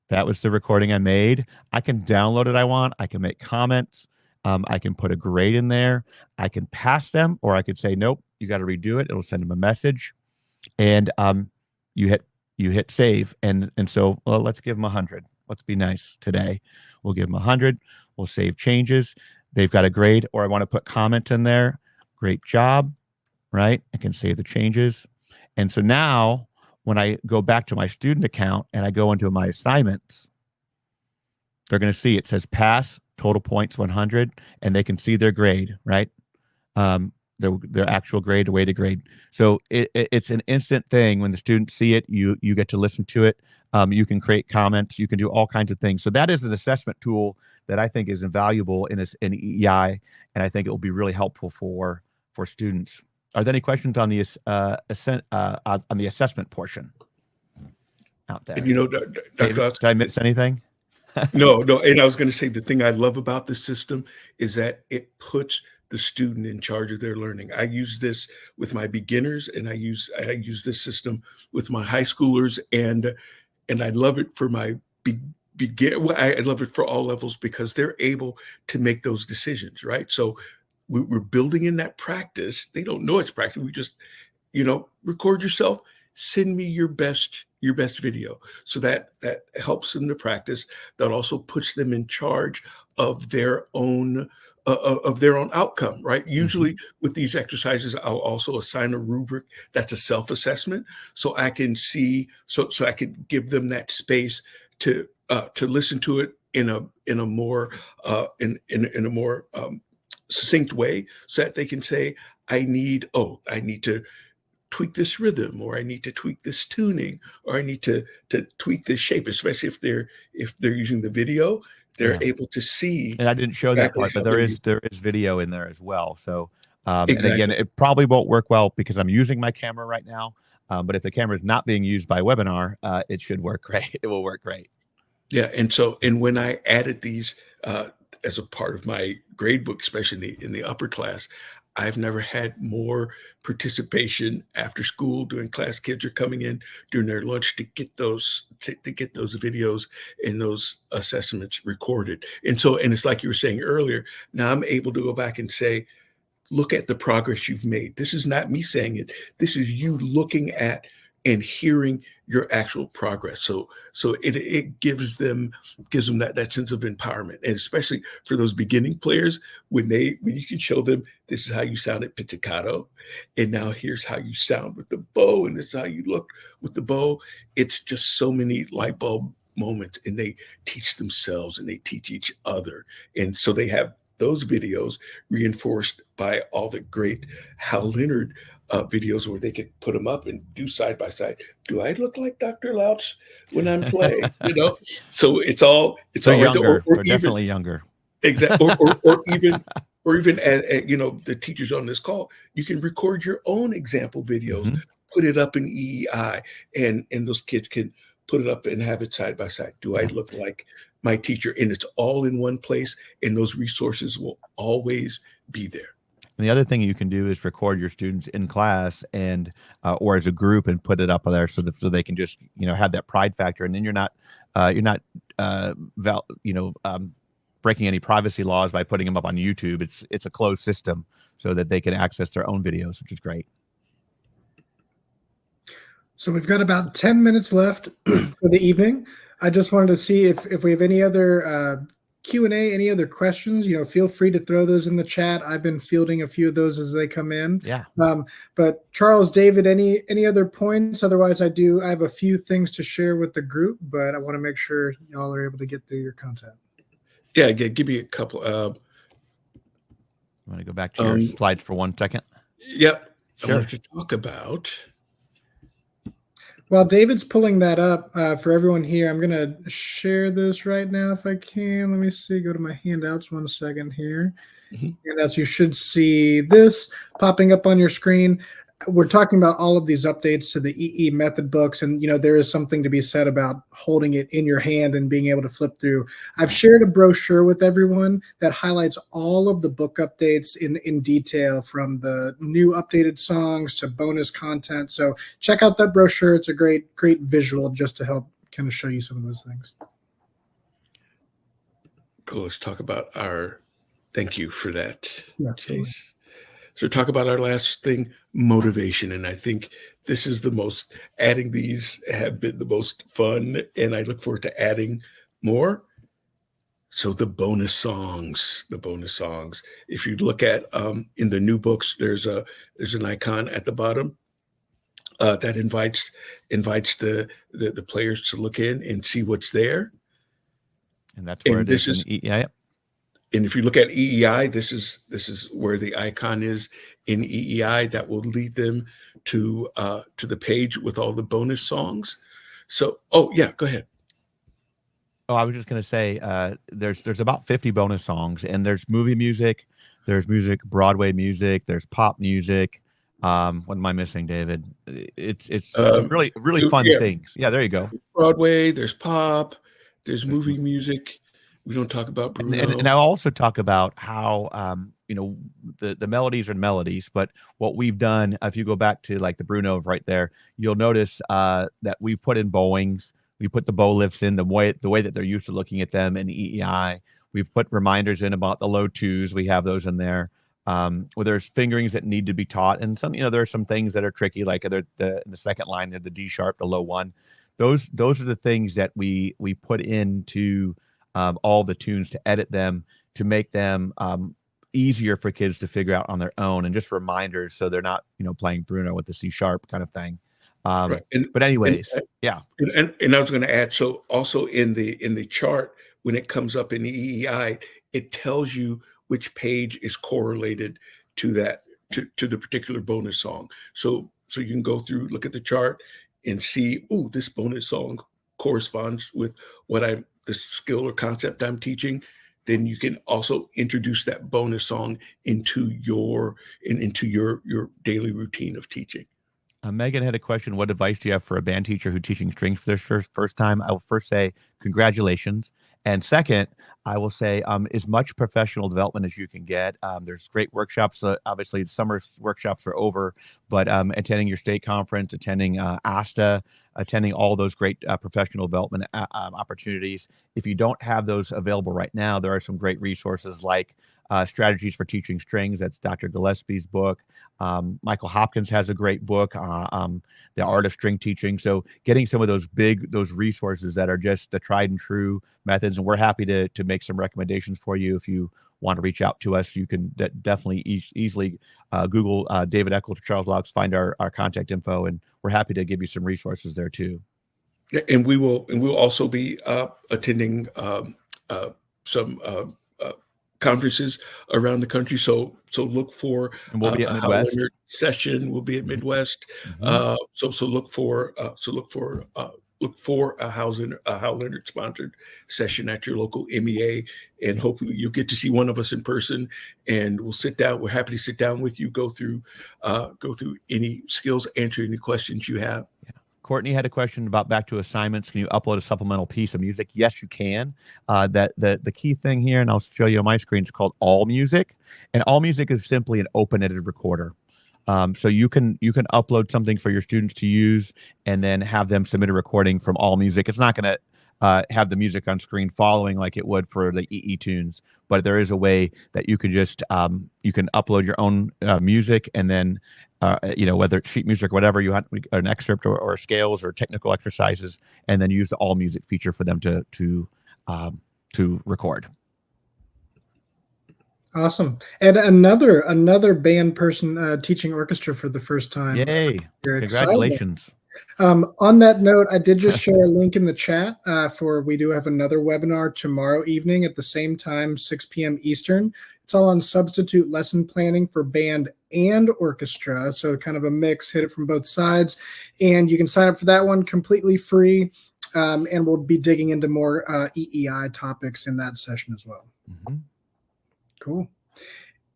Speaker 2: That was the recording I made. I can download it. I can make comments. I can put a grade in there. I can pass them, or I could say, nope, you got to redo it. It'll send them a message, and you hit save. And so, well, let's give them 100. Let's be nice today. We'll give them 100. We'll save changes. They've got a grade, or I want to put comment in there. Great job, right? I can save the changes. And so now when I go back to my student account and I go into my assignments, they're going to see it says pass, total points 100, and they can see their grade, right? Their actual grade, the way to grade. So it's an instant thing. When the students see it, you get to listen to it. You can create comments. You can do all kinds of things. So that is an assessment tool that I think is invaluable in EEI, and I think it will be really helpful for students. Are there any questions on the assessment portion out there?
Speaker 3: And Dr.
Speaker 2: Did I miss anything?
Speaker 3: No. And I was going to say, the thing I love about this system is that it puts the student in charge of their learning. I use this with my beginners, and I use this system with my high schoolers, and I love it for my I love it for all levels, because they're able to make those decisions, right? So we're building in that practice. They don't know it's practice. We just, record yourself, send me your best video. So that helps them to practice. That also puts them in charge of their own outcome, right? Usually with these exercises, I'll also assign a rubric that's a self-assessment, so I can see, so I can give them that space to listen to it in a more succinct way, so that they can say, I need to tweak this rhythm, or I need to tweak this tuning, or I need to tweak this shape, especially if they're using the video. They're able to see.
Speaker 2: And I didn't show
Speaker 3: exactly
Speaker 2: that part, but there is video in there as well. So
Speaker 3: exactly.
Speaker 2: And again, it probably won't work well because I'm using my camera right now. But if the camera is not being used by webinar, it should work great. It will work great.
Speaker 3: Yeah, and when I added these as a part of my grade book, especially in the upper class, I've never had more participation after school during class. Kids are coming in during their lunch to get those videos and those assessments recorded. And it's like you were saying earlier. Now I'm able to go back and say, look at the progress you've made. This is not me saying it. This is you looking at and hearing your actual progress. So it gives them that sense of empowerment, and especially for those beginning players, when you can show them, this is how you sound at pizzicato, and now here's how you sound with the bow, and this is how you look with the bow. It's just so many light bulb moments, and they teach themselves and they teach each other, and so they have those videos reinforced by all the great Hal Leonard videos, where they could put them up and do side by side. Do I look like Dr. Laux when I'm playing? So it's all
Speaker 2: younger.
Speaker 3: Or
Speaker 2: They're
Speaker 3: even,
Speaker 2: definitely younger.
Speaker 3: Exactly. Or even as the teachers on this call, you can record your own example videos, put it up in EEI, and those kids can put it up and have it side by side. Do I look like my teacher? And it's all in one place, and those resources will always be there.
Speaker 2: And the other thing you can do is record your students in class and or as a group and put it up there so they can just have that pride factor, and then you're not breaking any privacy laws by putting them up on YouTube. It's a closed system so that they can access their own videos, which is great.
Speaker 1: So we've got about 10 minutes left for the evening. I just wanted to see if we have any other Q&A, any other questions. Feel free to throw those in the chat. I've been fielding a few of those as they come in.
Speaker 2: Yeah.
Speaker 1: But Charles, David, any other points? Otherwise, I have a few things to share with the group, but I want to make sure y'all are able to get through your content.
Speaker 3: Yeah, give me a couple.
Speaker 2: You want to go back to your slides for 1 second?
Speaker 3: Yep.
Speaker 2: Sure.
Speaker 3: I wanted to talk about.
Speaker 1: While David's pulling that up for everyone here, I'm going to share this right now if I can. Let me see. Go to my handouts 1 second here. Handouts, you should see this popping up on your screen. We're talking about all of these updates to the EE method books, and there is something to be said about holding it in your hand and being able to flip through. I've shared a brochure with everyone that highlights all of the book updates in detail, from the new updated songs to bonus content. So check out that brochure. It's a great visual just to help kind of show you some of those things.
Speaker 3: Cool. Let's talk about thank you for that,
Speaker 1: Absolutely.
Speaker 3: Chase. So talk about our last thing, motivation. And I think this is adding these have been the most fun, and I look forward to adding more. So the bonus songs. If you look at in the new books, there's an icon at the bottom that invites the players to look in and see what's there.
Speaker 2: And that's where this is.
Speaker 3: And if you look at EEI, this is where the icon is in EEI. That will lead them to the page with all the bonus songs. So, go ahead.
Speaker 2: Oh, I was just going to say, there's about 50 bonus songs, and there's movie music, there's Broadway music, there's pop music. What am I missing, David? It's really fun things. Yeah, there you go.
Speaker 3: Broadway, there's pop, there's movie music. We don't talk about Bruno.
Speaker 2: And I'll also talk about how, the melodies are melodies, but what we've done, if you go back to like the Bruno right there, you'll notice that we put in bowings. We put the bow lifts in the way that they're used to looking at them in EEI. We've put reminders in about the low twos. We have those in there. Where there's fingerings that need to be taught. And some, there are some things that are tricky, like in the second line, the D sharp, the low one. Those are the things that we put into all the tunes to edit them, to make them easier for kids to figure out on their own, and just reminders so they're not playing Bruno with the C sharp kind of thing.
Speaker 3: Right.
Speaker 2: But anyways,
Speaker 3: yeah. And I was going to add, so also in the chart, when it comes up in the EEI, it tells you which page is correlated to that to the particular bonus song. So you can go through, look at the chart, and see, this bonus song corresponds with the skill or concept I'm teaching. Then you can also introduce that bonus song into your daily routine of teaching.
Speaker 2: Megan had a question. What advice do you have for a band teacher who's teaching strings for their first time? I will first say congratulations. And second, I will say as much professional development as you can get. There's great workshops. Obviously, the summer workshops are over, but attending your state conference, attending ASTA, attending all those great professional development opportunities. If you don't have those available right now, there are some great resources like Strategies for Teaching Strings. That's Dr. Gillespie's book. Michael Hopkins has a great book, The Art of String Teaching. So getting some of those resources that are just the tried and true methods, and we're happy to make some recommendations for you. If you want to reach out to us, you can definitely easily Google David Eccles or Charles Laux, find our contact info, and we're happy to give you some resources there too.
Speaker 3: Yeah, and we will also be attending some conferences around the country. So look for
Speaker 2: and we'll be at Midwest
Speaker 3: session. We'll be at Midwest.
Speaker 2: Mm-hmm.
Speaker 3: So look for a Hal Leonard sponsored session at your local MEA, and hopefully you'll get to see one of us in person, and we'll sit down. We're happy to sit down with you, go through any skills, answer any questions you have.
Speaker 2: Yeah. Courtney had a question about back to assignments. Can you upload a supplemental piece of music? Yes, you can. The key thing here, and I'll show you on my screen, is called All Music, and All Music is simply an open-ended recorder. So you can upload something for your students to use, and then have them submit a recording from All Music. It's not going to have the music on screen following like it would for the EE tunes, but there is a way that you can just you can upload your own music, and then whether it's sheet music or whatever you want, an excerpt or scales or technical exercises, and then use the All Music feature for them to record.
Speaker 1: Awesome. And another band person teaching orchestra for the first time.
Speaker 2: Yay. Congratulations.
Speaker 1: On that note, I did just share a link in the chat we do have another webinar tomorrow evening at the same time, 6 p.m. Eastern. It's all on substitute lesson planning for band and orchestra. So kind of a mix, hit it from both sides. And you can sign up for that one completely free. And we'll be digging into more EEI topics in that session as well.
Speaker 2: Mm-hmm.
Speaker 1: Cool.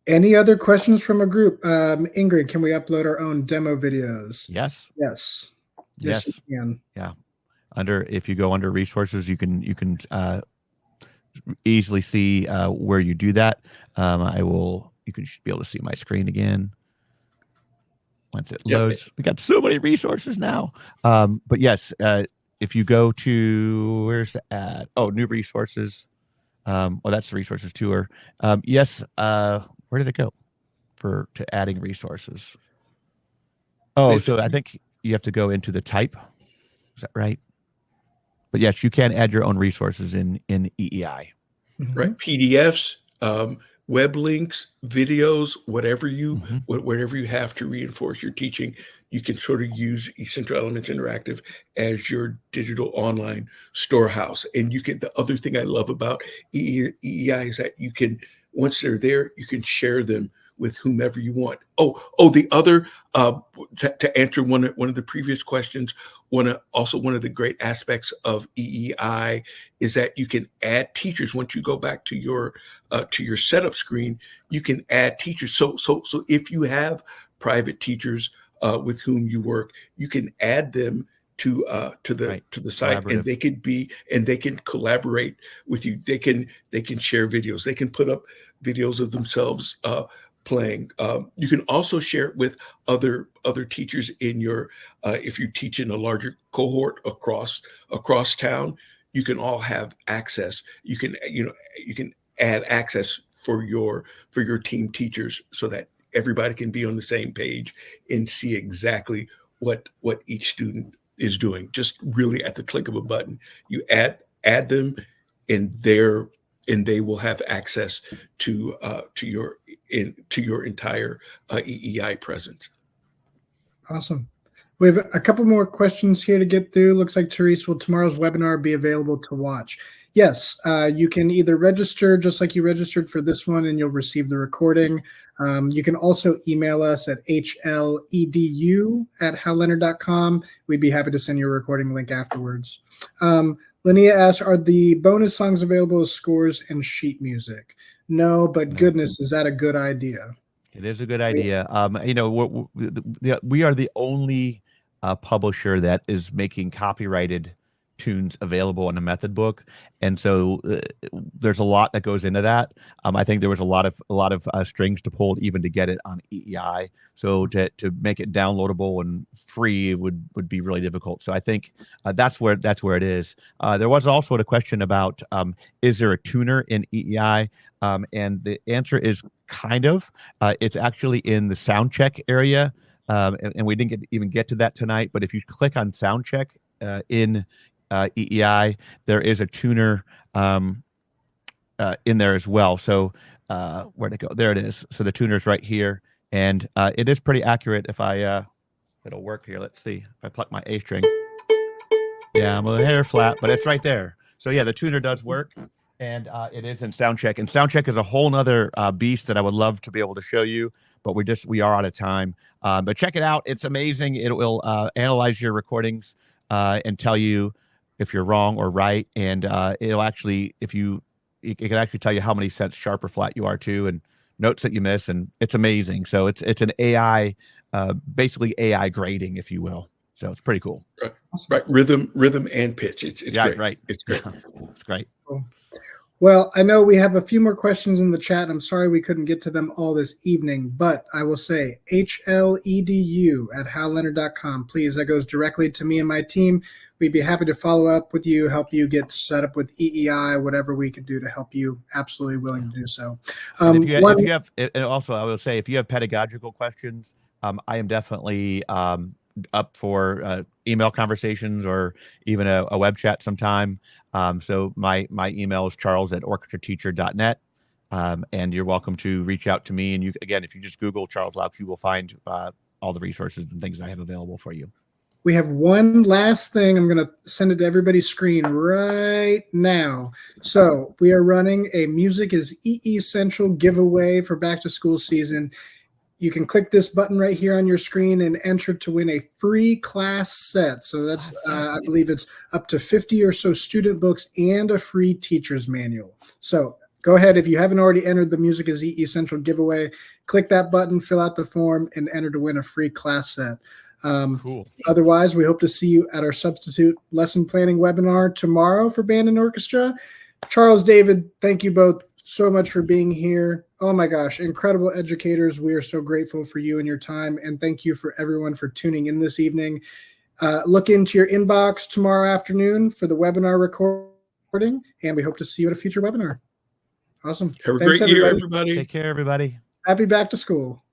Speaker 1: Any other questions from a group? Ingrid, can we upload our own demo videos?
Speaker 2: Yes.
Speaker 1: Yes. Yes, you can.
Speaker 2: Yeah. If you go under resources, you can easily see where you do that. You should be able to see my screen again once it loads. We got so many resources now. But yes, if you go to, where's the ad? Oh, new resources. That's the resources tour. Yes. Where did it go to adding resources? Oh, so I think you have to go into the type. Is that right? But yes, you can add your own resources in EEI.
Speaker 1: Mm-hmm.
Speaker 3: Right. PDFs, web links, videos, whatever you have to reinforce your teaching, you can sort of use Essential Elements Interactive as your digital online storehouse. And the other thing I love about EEI is that you can, once they're there, you can share them with whomever you want. The other, to answer one of the previous questions, one of the great aspects of EEI is that you can add teachers. Once you go back to your setup screen, you can add teachers. So if you have private teachers with whom you work, you can add them to the site, and they can collaborate with you. They can share videos. They can put up videos of themselves playing. You can also share it with other teachers in your if you teach in a larger cohort across town. You can all have access. You can add access for your team teachers so that everybody can be on the same page and see exactly what each student is doing. Just really at the click of a button, you add them, and they will have access to your entire EEI presence.
Speaker 1: Awesome. We have a couple more questions here to get through. Looks like Therese, will tomorrow's webinar be available to watch? Yes, you can either register just like you registered for this one, and you'll receive the recording. You can also email us at hledu@howleonard.com. We'd be happy to send you a recording link afterwards. Linnea asks, are the bonus songs available as scores and sheet music? No, but goodness, is that a good idea?
Speaker 2: It is a good idea. We are the only publisher that is making copyrighted tunes available in a method book, and so there's a lot that goes into that. I think there was a lot of strings to pull even to get it on EEI. So to make it downloadable and free would be really difficult. So I think that's where it is. There was also a question about is there a tuner in EEI? And the answer is kind of. It's actually in the sound check area, and we didn't even get to that tonight. But if you click on sound check in EEI, there is a tuner in there as well. So where'd it go? There it is. So the tuner's right here, and it is pretty accurate. If it'll work here. Let's see. If I pluck my A string, yeah, I'm a hair flat, but it's right there. So yeah, the tuner does work, and it is in soundcheck. And soundcheck is a whole nother beast that I would love to be able to show you, but we are out of time. But check it out. It's amazing. It will analyze your and tell you if you're wrong or right, and it'll actually, it can actually tell you how many cents sharp or flat you are too, and notes that you miss, and it's amazing. So it's an AI, basically AI grading, if you will. So it's pretty cool.
Speaker 3: Right. Rhythm and pitch. It's
Speaker 2: Yeah,
Speaker 3: great.
Speaker 2: right.
Speaker 3: It's great.
Speaker 2: Yeah, it's great.
Speaker 1: Cool. Well, I know we have a few more questions in the chat. I'm sorry we couldn't get to them all this evening, but I will say HLEDU@halleonard.com. Please, that goes directly to me and my team. We'd be happy to follow up with you, help you get set up with EEI, whatever we can do to help you. Absolutely willing to do so.
Speaker 2: And if you have, and also I will say, if you have pedagogical questions, I am definitely up for email conversations or even a web chat sometime. So my email is charles@orchestrateacher.net. And you're welcome to reach out to me. And you, again, if you just Google Charles Laux, you will find all the resources and things I have available for you.
Speaker 1: We have one last thing. I'm going to send it to everybody's screen right now. So we are running a Music is EEssential giveaway for back to school season. You can click this button right here on your screen and enter to win a free class set. So that's, I believe it's up to 50 or so student books and a free teacher's manual. So go ahead. If you haven't already entered the Music is EEessential giveaway, click that button, fill out the form, and enter to win a free class set.
Speaker 2: Cool.
Speaker 1: Otherwise, we hope to see you at our substitute lesson planning webinar tomorrow for band and orchestra. Charles, David, thank you both so much for being here. Oh my gosh, incredible educators. We are so grateful for you and your time. And thank you for everyone for tuning in this evening. Look into your inbox tomorrow afternoon for the webinar recording. And we hope to see you at a future webinar. Awesome.
Speaker 3: Have a great year, everybody.
Speaker 2: Take care, everybody.
Speaker 1: Happy back to school.